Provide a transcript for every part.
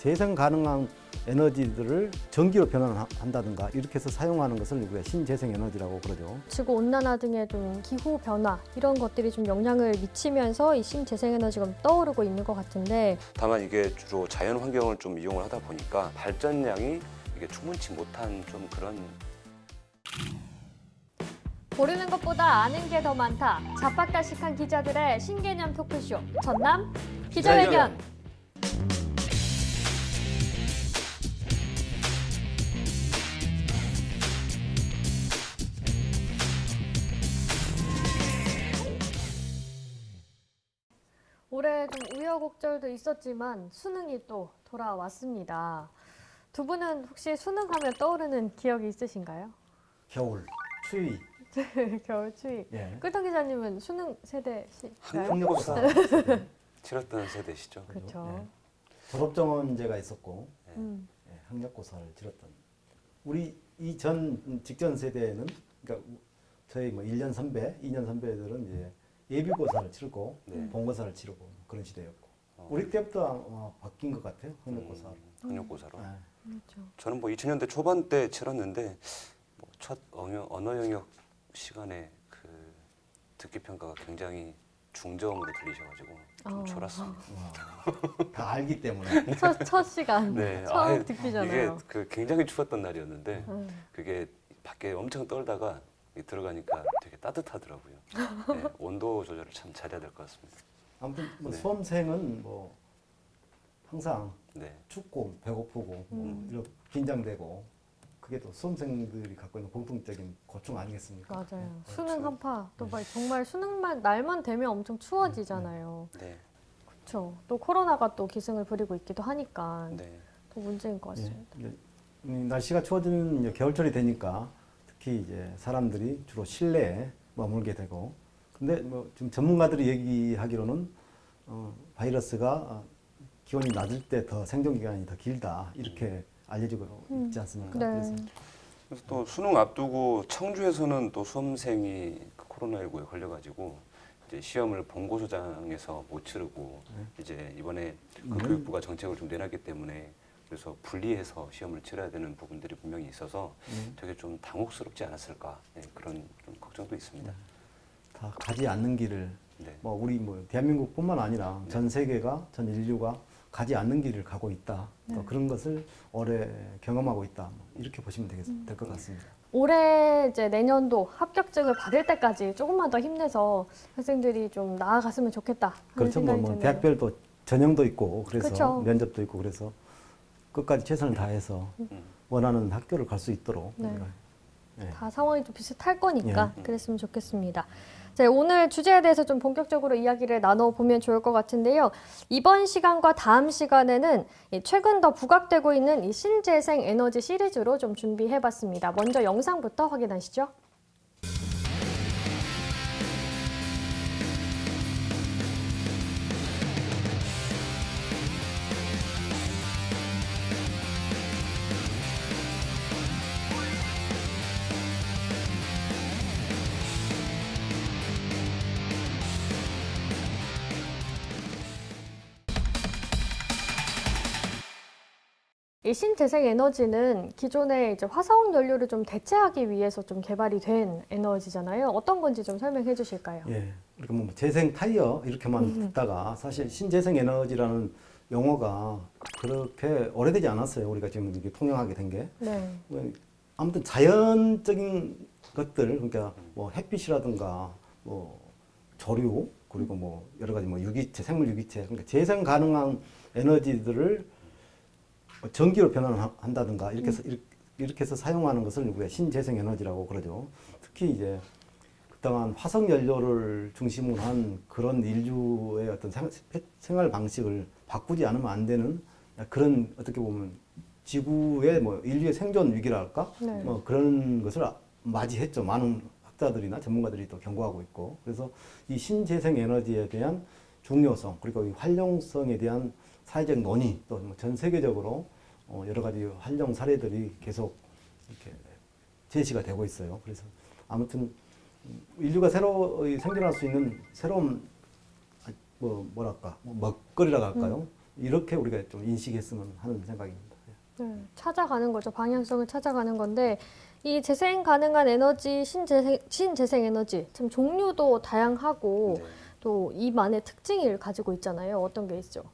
재생 가능한 에너지들을 전기로 변환한다든가 이렇게 해서 사용하는 것을 우리가 신재생 에너지라고 그러죠. 지구 온난화 등의 좀 기후 변화 이런 것들이 좀 영향을 미치면서 이 신재생에너지가 떠오르고 있는 것 같은데, 다만 이게 주로 자연 환경을 좀 이용을 하다 보니까 발전량이 이게 충분치 못한 좀 그런. 모르는 것보다 아는 게 더 많다. 잡학다식한 기자들의 신개념 토크쇼 전남 기자회견. 올해 좀 우여곡절도 있었지만 수능이 또 돌아왔습니다. 두 분은 혹시 수능하면 떠오르는 기억이 있으신가요? 겨울, 추위, 겨울 추위. 예. 꿀떡 기자님은 수능 세대신가요? 학력고사, 치렀던 세대시죠. 그렇죠. 예. 졸업정원제가 있었고 음. 예, 학력고사를 치렀던 우리 이 전 직전 세대는 그러니까 저희 뭐 1년 선배, 2년 선배들은 이제 예비고사를 치르고 네. 본고사를 치르고 그런 시대였고 어. 우리 때부터 아마 바뀐 것 같아요. 학력고사로. 학력고사로. 예. 그렇죠. 저는 뭐 2000년대 초반 때 치렀는데 뭐 첫 언어 영역 시간에 그 듣기 평가가 굉장히 중저음으로 들리셔가지고 좀 졸았습니다. 다 알기 때문에. 첫 시간, 네, 처음 아예 듣기잖아요. 이게 그 굉장히 추웠던 날이었는데 음. 그게 밖에 엄청 떨다가 들어가니까 되게 따뜻하더라고요. 네, 온도 조절을 참 잘해야 될 것 같습니다. 아무튼 뭐 네. 수험생은 뭐 항상 네, 춥고 배고프고 이렇게 긴장되고 그게 또 수험생들이 갖고 있는 공통적인 고충 아니겠습니까? 맞아요. 네. 수능 한파 또 정말 수능만 날만 되면 엄청 추워지잖아요. 네, 그렇죠. 또 코로나가 또 기승을 부리고 있기도 하니까 네. 또 문제인 것 예, 같습니다. 이제 날씨가 추워지는 이제 겨울철이 되니까 특히 이제 사람들이 주로 실내에 머물게 되고 근데 뭐 지금 전문가들이 얘기하기로는 바이러스가 기온이 낮을 때 더 생존 기간이 더 길다 이렇게 알려지고 있지 않습니까? 네. 그래서 또 수능 앞두고 청주에서는 또 수험생이 그 코로나19에 걸려가지고 이제 시험을 본고소장에서 못 치르고 이제 이번에 그 교육부가 정책을 좀 내놨기 때문에 그래서 분리해서 시험을 치러야 되는 부분들이 분명히 있어서 되게 좀 당혹스럽지 않았을까 네, 그런 좀 걱정도 있습니다. 다 가지 않는 길을 네. 뭐 우리 뭐 대한민국뿐만 아니라 전 세계가 전 인류가 가지 않는 길을 가고 있다. 또 그런 것을 올해 경험하고 있다. 뭐 이렇게 보시면 될 것 같습니다. 올해 이제 내년도 합격증을 받을 때까지 조금만 더 힘내서 학생들이 좀 나아갔으면 좋겠다 하는 그렇죠. 생각이 뭐 드네요. 대학별도 전형도 있고 그래서 그쵸. 면접도 있고 그래서 끝까지 최선을 다해서 원하는 학교를 갈 수 있도록 네. 우리가 예. 다 상황이 좀 비슷할 거니까 예. 그랬으면 좋겠습니다. 자, 오늘 주제에 대해서 좀 본격적으로 이야기를 나눠보면 좋을 것 같은데요. 이번 시간과 다음 시간에는 최근 더 부각되고 있는 이 신재생 에너지 시리즈로 좀 준비해봤습니다. 먼저 영상부터 확인하시죠. 이 신재생 에너지는 기존의 이제 화석 연료를 좀 대체하기 위해서 좀 개발이 된 에너지잖아요. 어떤 건지 좀 설명해 주실까요? 예. 그러니까 뭐 재생 타이어 이렇게만 듣다가 사실 신재생 에너지라는 용어가 그렇게 오래되지 않았어요. 우리가 지금 이게 통용하게 된 게. 네. 아무튼 자연적인 것들 그러니까 뭐 햇빛이라든가 뭐 조류 그리고 뭐 여러 가지 뭐 유기체 생물 유기체 그러니까 재생 가능한 에너지들을 전기로 변환한다든가 이렇게 해서 사용하는 것을 우리가 신재생 에너지라고 그러죠. 특히 이제 그동안 화석 연료를 중심으로 한 그런 인류의 어떤 생활 방식을 바꾸지 않으면 안 되는 그런 어떻게 보면 지구의 뭐 인류의 생존 위기랄까 네. 뭐 그런 것을 맞이했죠. 많은 학자들이나 전문가들이 또 경고하고 있고 그래서 이 신재생 에너지에 대한 중요성 그리고 이 활용성에 대한 사회적 논의 또 전 세계적으로 여러 가지 활용 사례들이 계속 이렇게 제시가 되고 있어요. 그래서 아무튼 인류가 새로 생존할 수 있는 새로운 뭐랄까 먹거리라고 할까요? 이렇게 우리가 좀 인식했으면 하는 생각입니다. 네, 찾아가는 거죠. 방향성을 찾아가는 건데 이 재생 가능한 에너지, 신재생 에너지 참 종류도 다양하고 네. 또 이만의 특징을 가지고 있잖아요. 어떤 게 있죠?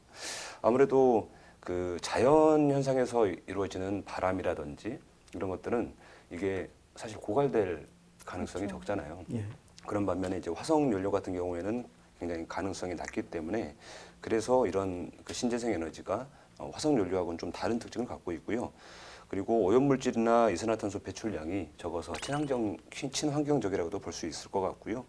아무래도 그 자연 현상에서 이루어지는 바람이라든지 이런 것들은 이게 사실 고갈될 가능성이 그렇죠. 적잖아요. 예. 그런 반면에 이제 화석 연료 같은 경우에는 굉장히 가능성이 낮기 때문에 그래서 이런 그 신재생 에너지가 화석 연료하고는 좀 다른 특징을 갖고 있고요. 그리고 오염물질이나 이산화탄소 배출량이 적어서 친환경적이라고도 볼 수 있을 것 같고요.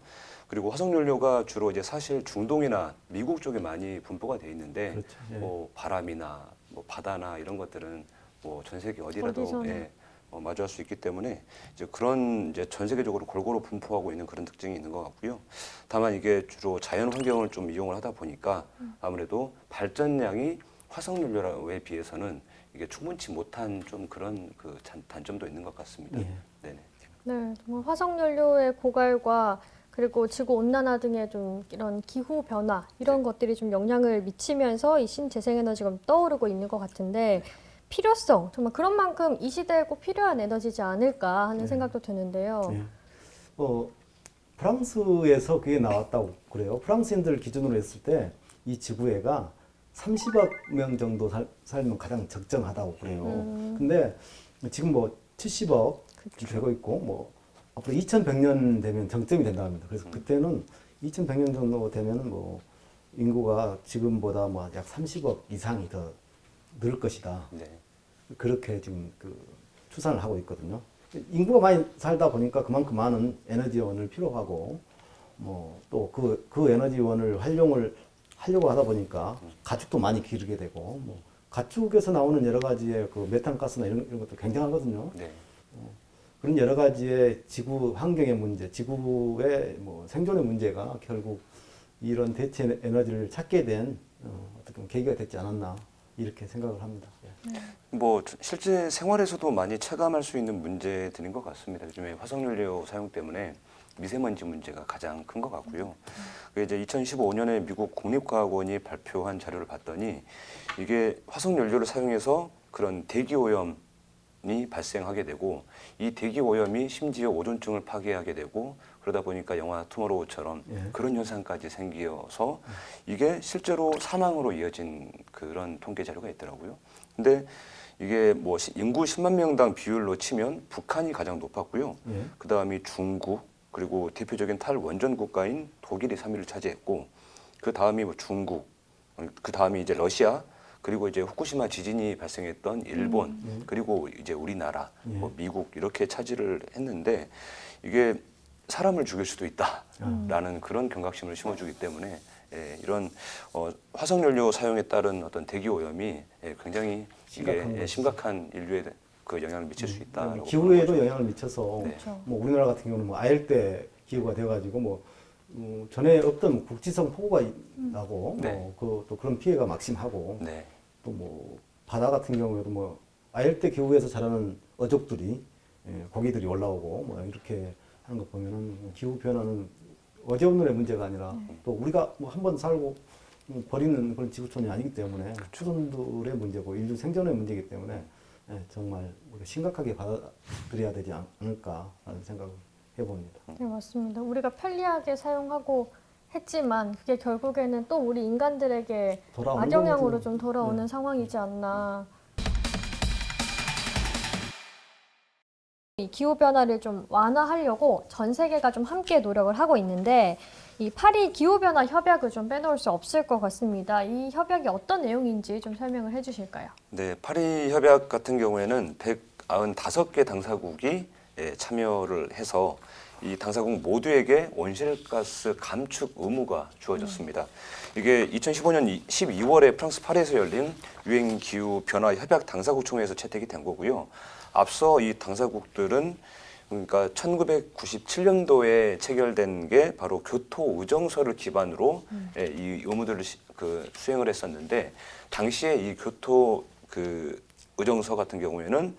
그리고 화석 연료가 주로 이제 사실 중동이나 미국 쪽에 많이 분포가 돼 있는데 그렇죠. 예. 뭐 바람이나 뭐 바다나 이런 것들은 뭐 전 세계 어디라도 어디서나. 예, 마주할 수 있기 때문에 이제 그런 이제 전 세계적으로 골고루 분포하고 있는 그런 특징이 있는 것 같고요. 다만 이게 주로 자연 환경을 좀 이용을 하다 보니까 아무래도 발전량이 화석 연료에 비해서는 이게 충분치 못한 좀 그런 그 단점도 있는 것 같습니다. 예. 네네. 네, 정말 화석 연료의 고갈과 그리고 지구 온난화 등의 좀 이런 기후 변화 이런 것들이 좀 영향을 미치면서 이 신재생 에너지가 좀 떠오르고 있는 것 같은데 필요성 정말 그런 만큼 이 시대에 꼭 필요한 에너지지 않을까 하는 생각도 드는데요. 예. 프랑스에서 그게 나왔다고 그래요. 프랑스인들 기준으로 했을 때 이 지구애가 30억 명 정도 살면 가장 적정하다고 그래요. 근데 지금 뭐 70억 되고 있고 뭐 앞으로 2100년 되면 정점이 된다고 합니다. 그래서 그때는 2100년 정도 되면 뭐 인구가 지금보다 뭐 약 30억 이상이 더 늘 것이다. 네. 그렇게 지금 그 추산을 하고 있거든요. 인구가 많이 살다 보니까 그만큼 많은 에너지원을 필요하고 뭐 또 그 에너지원을 활용을 하려고 하다 보니까 가축도 많이 기르게 되고 뭐 가축에서 나오는 여러 가지의 그 메탄가스나 이런 것도 굉장하거든요. 네. 그런 여러 가지의 지구 환경의 문제, 지구의 뭐 생존의 문제가 결국 이런 대체 에너지를 찾게 된 어떻게 보면 계기가 됐지 않았나 이렇게 생각을 합니다. 예. 뭐 실제 생활에서도 많이 체감할 수 있는 문제들인 것 같습니다. 요즘에 화석연료 사용 때문에 미세먼지 문제가 가장 큰 것 같고요. 그 이제 2015년에 미국 국립과학원이 발표한 자료를 봤더니 이게 화석연료를 사용해서 그런 대기 오염이 발생하게 되고 이 대기 오염이 심지어 오존층을 파괴하게 되고 그러다 보니까 영화 투모로우처럼 예. 그런 현상까지 생겨서 이게 실제로 사망으로 이어진 그런 통계 자료가 있더라고요. 근데 이게 뭐 인구 10만 명당 비율로 치면 북한이 가장 높았고요. 예. 그 다음이 중국 그리고 대표적인 탈원전 국가인 독일이 3위를 차지했고 그 다음이 뭐 중국 그 다음이 이제 러시아 그리고 이제 후쿠시마 지진이 발생했던 일본 그리고 이제 우리나라 뭐 미국 이렇게 차지를 했는데 이게 사람을 죽일 수도 있다라는 그런 경각심을 심어주기 때문에 예, 이런 화석연료 사용에 따른 어떤 대기 오염이 예, 굉장히 이게 심각한 인류에 그 영향을 미칠 수 있다라고 기후에도 보는 거죠. 영향을 미쳐서 네. 그렇죠. 뭐 우리나라 같은 경우는 뭐 아열대 기후가 돼가지고 뭐 전에 없던 국지성 폭우가 나고 네. 또 그런 피해가 막심하고 네, 또 뭐 바다 같은 경우에도 뭐 아열대 기후에서 자라는 어족들이 고기들이 올라오고 뭐 이렇게 하는 거 보면은 기후 변화는 어제 오늘의 문제가 아니라 또 우리가 뭐 한 번 살고 버리는 그런 지구촌이 아니기 때문에 추손들의 문제고 인류 생존의 문제이기 때문에 정말 우리가 심각하게 받아들여야 되지 않을까라는 생각을 해봅니다. 네, 맞습니다. 우리가 편리하게 사용하고 했지만 그게 결국에는 또 우리 인간들에게 돌아오는 악영향으로 거죠. 좀 돌아오는 네. 상황이지 않나. 이 기후 변화를 좀 완화하려고 전 세계가 좀 함께 노력을 하고 있는데 이 파리 기후 변화 협약을 좀 빼놓을 수 없을 것 같습니다. 이 협약이 어떤 내용인지 좀 설명을 해주실까요? 네, 파리 협약 같은 경우에는 195개 당사국이 예, 참여를 해서 이 당사국 모두에게 온실가스 감축 의무가 주어졌습니다. 이게 2015년 12월에 프랑스 파리에서 열린 유엔 기후 변화 협약 당사국 총회에서 채택이 된 거고요. 앞서 이 당사국들은 그러니까 1997년도에 체결된 게 바로 교토 의정서를 기반으로 예, 이 의무들을 수행을 했었는데 당시에 이 교토 의정서 같은 경우에는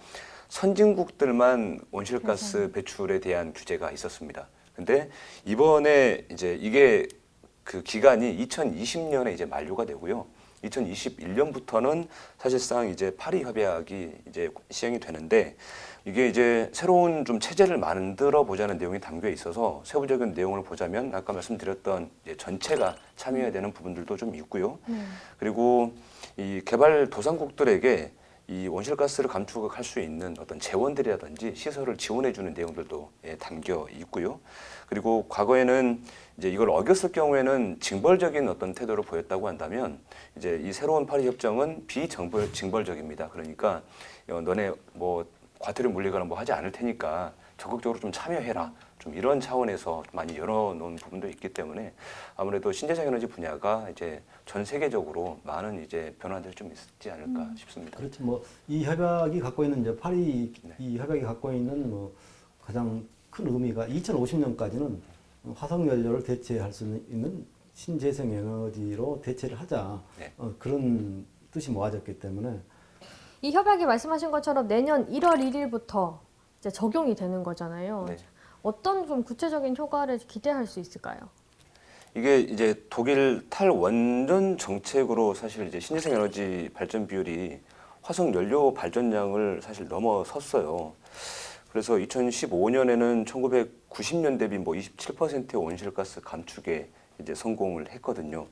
선진국들만 온실가스 배출에 대한 규제가 있었습니다. 근데 이번에 이제 이게 그 기간이 2020년에 이제 만료가 되고요. 2021년부터는 사실상 이제 파리 협약이 이제 시행이 되는데 이게 이제 새로운 좀 체제를 만들어 보자는 내용이 담겨 있어서 세부적인 내용을 보자면 아까 말씀드렸던 이제 전체가 참여해야 되는 부분들도 좀 있고요. 그리고 이 개발도상국들에게 이 온실가스를 감축할 수 있는 어떤 재원들이라든지 시설을 지원해주는 내용들도 담겨 있고요. 그리고 과거에는 이제 이걸 어겼을 경우에는 징벌적인 어떤 태도를 보였다고 한다면 이제 이 새로운 파리 협정은 비징벌적입니다. 그러니까 너네 뭐 과태료 물리거나 뭐 하지 않을 테니까 적극적으로 좀 참여해라. 좀 이런 차원에서 많이 열어놓은 부분도 있기 때문에 아무래도 신재생 에너지 분야가 이제 전 세계적으로 많은 이제 변화들이 좀 있지 않을까 싶습니다. 그렇죠. 뭐 이 협약이 갖고 있는 이제 파리 네. 이 협약이 갖고 있는 뭐 가장 큰 의미가 2050년까지는 화석 연료를 대체할 수 있는 신재생 에너지로 대체를 하자. 네. 그런 뜻이 모아졌기 때문에 이 협약이 말씀하신 것처럼 내년 1월 1일부터 이제 적용이 되는 거잖아요. 네. 어떤 좀 구체적인 효과를 기대할 수 있을까요? 이게 이제 독일 탈원전 정책으로 사실 이제 신재생 에너지 발전 비율이 화석 연료 발전량을 사실 넘어섰어요. 그래서 2015년에는 1990년 대비 뭐 27%의 온실가스 감축에 이제 성공을 했거든요.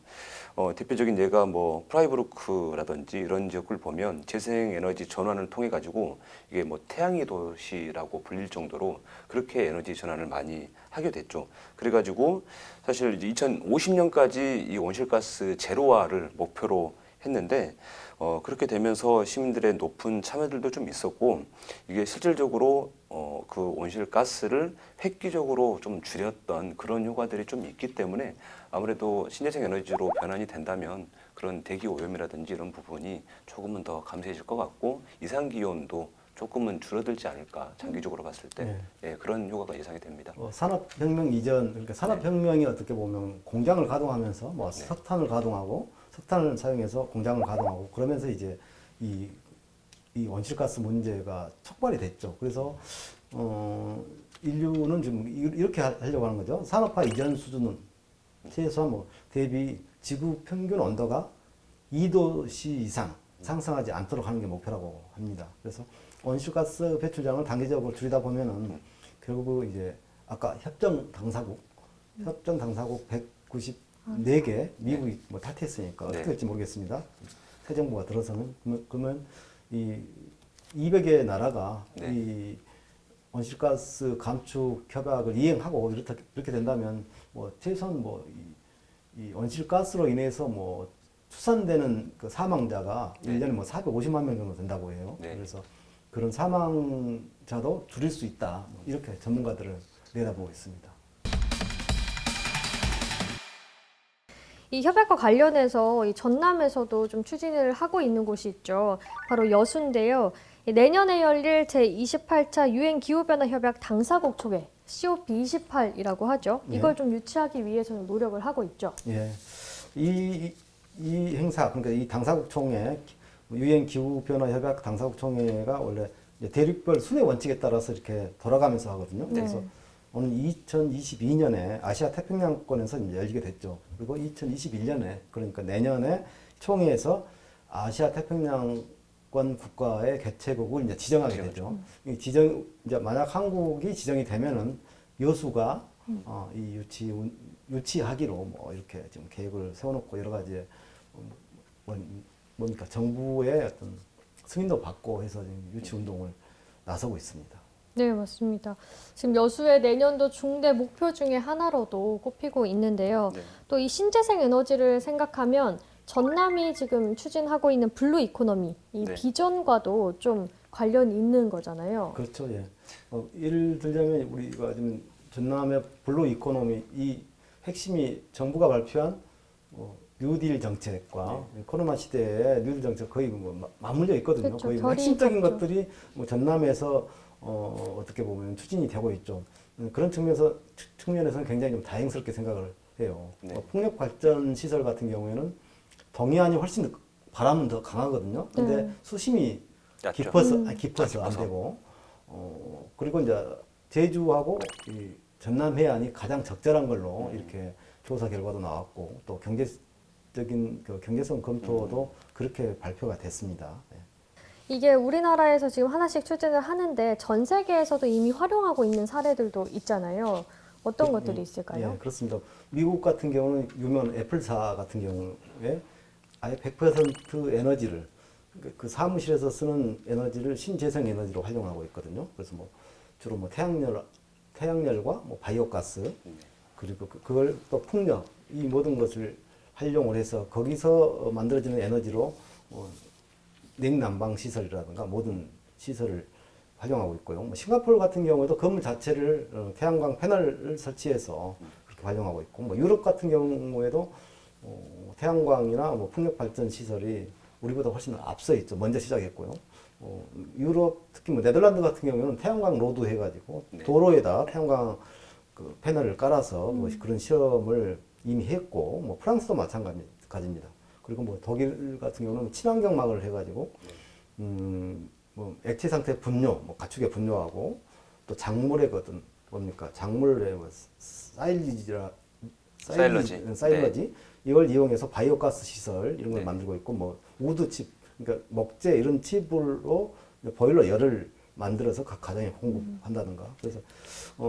대표적인 예가 뭐 프라이부르크라든지 이런 지역을 보면 재생에너지 전환을 통해 가지고 이게 뭐 태양의 도시라고 불릴 정도로 그렇게 에너지 전환을 많이 하게 됐죠. 그래가지고 사실 이제 2050년까지 이 온실가스 제로화를 목표로 했는데 그렇게 되면서 시민들의 높은 참여들도 좀 있었고 이게 실질적으로 그 온실가스를 획기적으로 좀 줄였던 그런 효과들이 좀 있기 때문에 아무래도 신재생 에너지로 변환이 된다면 그런 대기 오염이라든지 이런 부분이 조금은 더 감소해질 것 같고 이상 기온도 조금은 줄어들지 않을까 장기적으로 봤을 때 네. 예, 그런 효과가 예상이 됩니다. 산업혁명 이전 그러니까 산업혁명이 어떻게 보면 공장을 가동하면서 뭐 석탄을 가동하고 석탄을 사용해서 공장을 가동하고 그러면서 이제 이 온실가스 문제가 촉발이 됐죠. 그래서 인류는 지금 이렇게 하려고 하는 거죠. 산업화 이전 수준은 최소한 뭐 대비 지구 평균 온도가 2도씨 이상 상승하지 않도록 하는 게 목표라고 합니다. 그래서 온실가스 배출량을 단계적으로 줄이다 보면은 결국 이제 아까 협정 당사국 194개 미국이 뭐 탈퇴했으니까 어떻게 될지 모르겠습니다. 새 정부가 들어서는 그러면 이 200개 나라가 네. 이 온실가스 감축 협약을 이행하고 이렇게 된다면 뭐 최소한 뭐 이 온실가스로 인해서 뭐 추산되는 그 사망자가 네. 1년에 뭐 450만 명 정도 된다고 해요. 네. 그래서 그런 사망자도 줄일 수 있다. 이렇게 전문가들을 내다보고 있습니다. 이 협약과 관련해서 이 전남에서도 좀 추진을 하고 있는 곳이 있죠. 바로 여수인데요. 내년에 열릴 제28차 유엔 기후변화 협약 당사국 총회 COP28이라고 하죠. 예. 이걸 좀 유치하기 위해서는 노력을 하고 있죠. 예. 이 행사, 그러니까 이 당사국 총회, 유엔 기후변화 협약 당사국 총회가 원래 이제 대륙별 순회 원칙에 따라서 이렇게 돌아가면서 하거든요. 네. 그래서 오늘 2022년에 아시아 태평양권에서 이제 열리게 됐죠. 그리고 2021년에 그러니까 내년에 총회에서 아시아 태평양권 국가의 개최국을 이제 지정하게 되죠. 이 이제 만약 한국이 지정이 되면은 여수가 이 유치하기로 뭐 이렇게 지금 계획을 세워놓고 여러 가지 뭡니까 정부의 어떤 승인도 받고 해서 지금 유치 운동을 나서고 있습니다. 네, 맞습니다. 지금 여수의 내년도 중대 목표 중에 하나로도 꼽히고 있는데요. 네. 또 이 신재생 에너지를 생각하면 전남이 지금 추진하고 있는 블루 이코노미, 이 네. 비전과도 좀 관련이 있는 거잖아요. 그렇죠. 예. 예를 들자면 우리가 지금 전남의 블루 이코노미 이 핵심이 정부가 발표한 뉴딜 정책과 코로나 시대의 뉴딜 정책 거의 뭐 맞물려 있거든요. 그렇죠. 거의 뭐 결이 핵심적인 같죠. 것들이 뭐 전남에서 어떻게 보면 추진이 되고 있죠. 그런 측면에서는 굉장히 좀 다행스럽게 생각을 해요. 네. 풍력 발전 시설 같은 경우에는 동해안이 훨씬 바람은 더 강하거든요. 근데 네. 수심이 얕죠. 깊어서 안 깊어서. 되고 그리고 이제 제주하고 이 전남 해안이 가장 적절한 걸로 이렇게 조사 결과도 나왔고 또 적인 그 경제성 검토도 그렇게 발표가 됐습니다. 예. 이게 우리나라에서 지금 하나씩 추진을 하는데 전 세계에서도 이미 활용하고 있는 사례들도 있잖아요. 어떤 것들이 있을까요? 예, 그렇습니다. 미국 같은 경우는 유명한 애플사 같은 경우에 아예 100% 에너지를 그 사무실에서 쓰는 에너지를 신재생 에너지로 활용하고 있거든요. 그래서 뭐 주로 뭐 태양열과 뭐 바이오가스 그리고 그걸 또 풍력 이 모든 것을 활용을 해서 거기서 만들어지는 에너지로 냉난방 시설이라든가 모든 시설을 활용하고 있고요. 뭐 싱가포르 같은 경우에도 건물 자체를 태양광 패널을 설치해서 그렇게 활용하고 있고, 뭐 유럽 같은 경우에도 태양광이나 뭐 풍력 발전 시설이 우리보다 훨씬 앞서 있죠. 먼저 시작했고요. 유럽 특히 뭐 네덜란드 같은 경우에는 태양광 로드 해가지고 도로에다 태양광 그 패널을 깔아서 뭐 그런 시험을 이미 했고, 뭐 프랑스도 마찬가지입니다. 그리고 뭐 독일 같은 경우는 친환경막을 해가지고 뭐 액체 상태 분뇨, 뭐 가축의 분뇨하고 또 작물의 어떤 뭡니까 작물의 뭐 사일러지 이걸 이용해서 바이오가스 시설 이런 걸 만들고 있고 뭐 우드칩 그러니까 목재 이런 칩으로 보일러 열을 만들어서 각 가정에 공급한다든가 그래서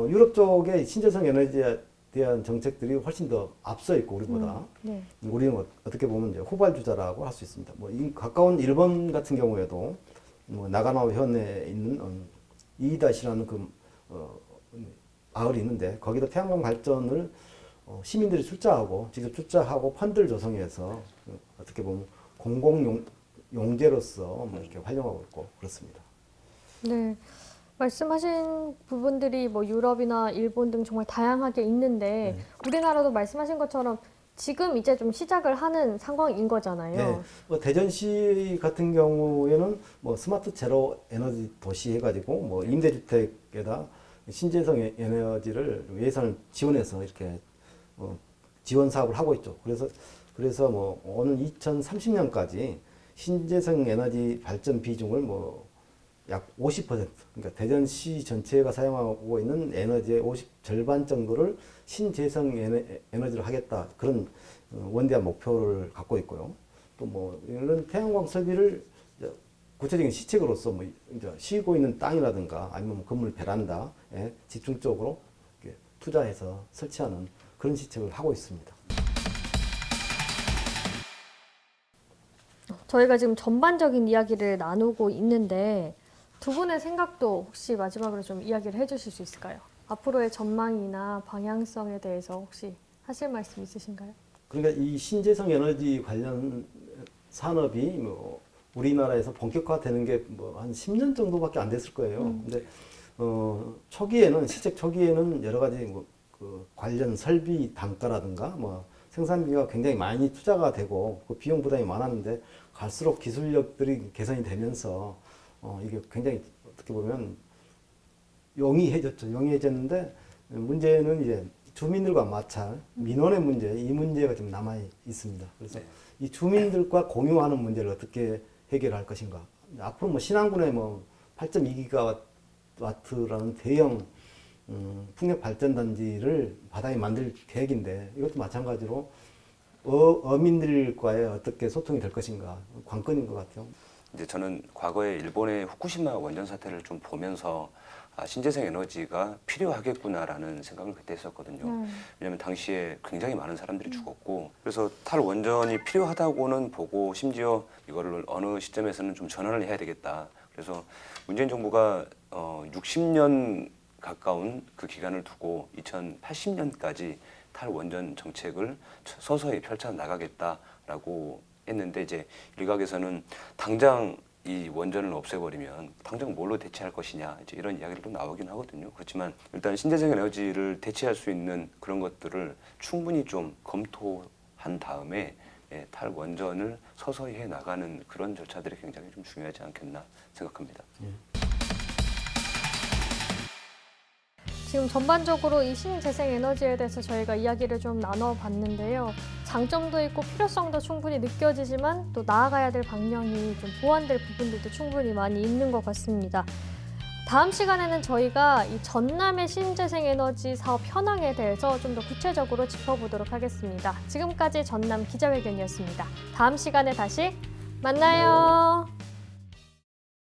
유럽 쪽의 신재생 에너지에 대한 정책들이 훨씬 더 앞서 있고 우리보다 우리는 어떻게 보면 이제 후발주자라고 할 수 있습니다. 뭐 가까운 일본 같은 경우에도 뭐 나가노 현에 있는 이이다시라는 그 마을이 있는데 거기다 태양광 발전을 시민들이 직접 출자하고 펀드를 조성해서 어떻게 보면 공공 용제로서 뭐 이렇게 활용하고 있고 그렇습니다. 네. 말씀하신 부분들이 뭐 유럽이나 일본 등 정말 다양하게 있는데 우리나라도 말씀하신 것처럼 지금 이제 좀 시작을 하는 상황인 거잖아요. 네, 뭐 대전시 같은 경우에는 뭐 스마트 제로 에너지 도시 해가지고 뭐 임대주택에다 신재생 에너지를 예산을 지원해서 이렇게 지원 사업을 하고 있죠. 그래서 뭐 오는 2030년까지 신재생 에너지 발전 비중을 뭐 약 50%, 그러니까 대전시 전체가 사용하고 있는 에너지의 절반 정도를 신재생 에너지로 하겠다. 그런 원대한 목표를 갖고 있고요. 또 뭐 이런 태양광 설비를 구체적인 시책으로서 뭐 이제 쉬고 있는 땅이라든가 아니면 뭐 건물 베란다에 집중적으로 이렇게 투자해서 설치하는 그런 시책을 하고 있습니다. 저희가 지금 전반적인 이야기를 나누고 있는데 두 분의 생각도 혹시 마지막으로 좀 이야기를 해주실 수 있을까요? 앞으로의 전망이나 방향성에 대해서 혹시 하실 말씀 있으신가요? 그러니까 이 신재생 에너지 관련 산업이 뭐 우리나라에서 본격화되는 게 뭐 한 10년 정도밖에 안 됐을 거예요. 근데 시책 초기에는 여러 가지 뭐 그 관련 설비 단가라든가 뭐 생산비가 굉장히 많이 투자가 되고 그 비용 부담이 많았는데 갈수록 기술력들이 개선이 되면서 이게 굉장히 어떻게 보면 용이해졌는데 문제는 이제 주민들과 마찰, 민원의 문제, 이 문제가 좀 남아 있습니다. 그래서 이 주민들과 공유하는 문제를 어떻게 해결할 것인가. 앞으로 뭐 신안군에 뭐 8.2기가와트라는 대형 풍력 발전단지를 바다에 만들 계획인데 이것도 마찬가지로 어민들과의 어떻게 소통이 될 것인가 관건인 것 같아요. 이제 저는 과거에 일본의 후쿠시마 원전 사태를 좀 보면서 신재생 에너지가 필요하겠구나라는 생각을 그때 했었거든요. 왜냐하면 당시에 굉장히 많은 사람들이 죽었고 그래서 탈원전이 필요하다고는 보고 심지어 이거를 어느 시점에서는 좀 전환을 해야 되겠다. 그래서 문재인 정부가 60년 가까운 그 기간을 두고 2080년까지 탈원전 정책을 서서히 펼쳐 나가겠다라고 했는데 이제 일각에서는 당장 이 원전을 없애버리면 당장 뭘로 대체할 것이냐 이제 이런 이야기도 나오긴 하거든요. 그렇지만 일단 신재생 에너지를 대체할 수 있는 그런 것들을 충분히 좀 검토한 다음에 탈원전을 서서히 해 나가는 그런 절차들이 굉장히 좀 중요하지 않겠나 생각합니다. 지금 전반적으로 이 신재생 에너지에 대해서 저희가 이야기를 좀 나눠봤는데요. 장점도 있고 필요성도 충분히 느껴지지만 또 나아가야 될 방향이 좀 보완될 부분들도 충분히 많이 있는 것 같습니다. 다음 시간에는 저희가 이 전남의 신재생 에너지 사업 현황에 대해서 좀 더 구체적으로 짚어보도록 하겠습니다. 지금까지 전남 기자회견이었습니다. 다음 시간에 다시 만나요.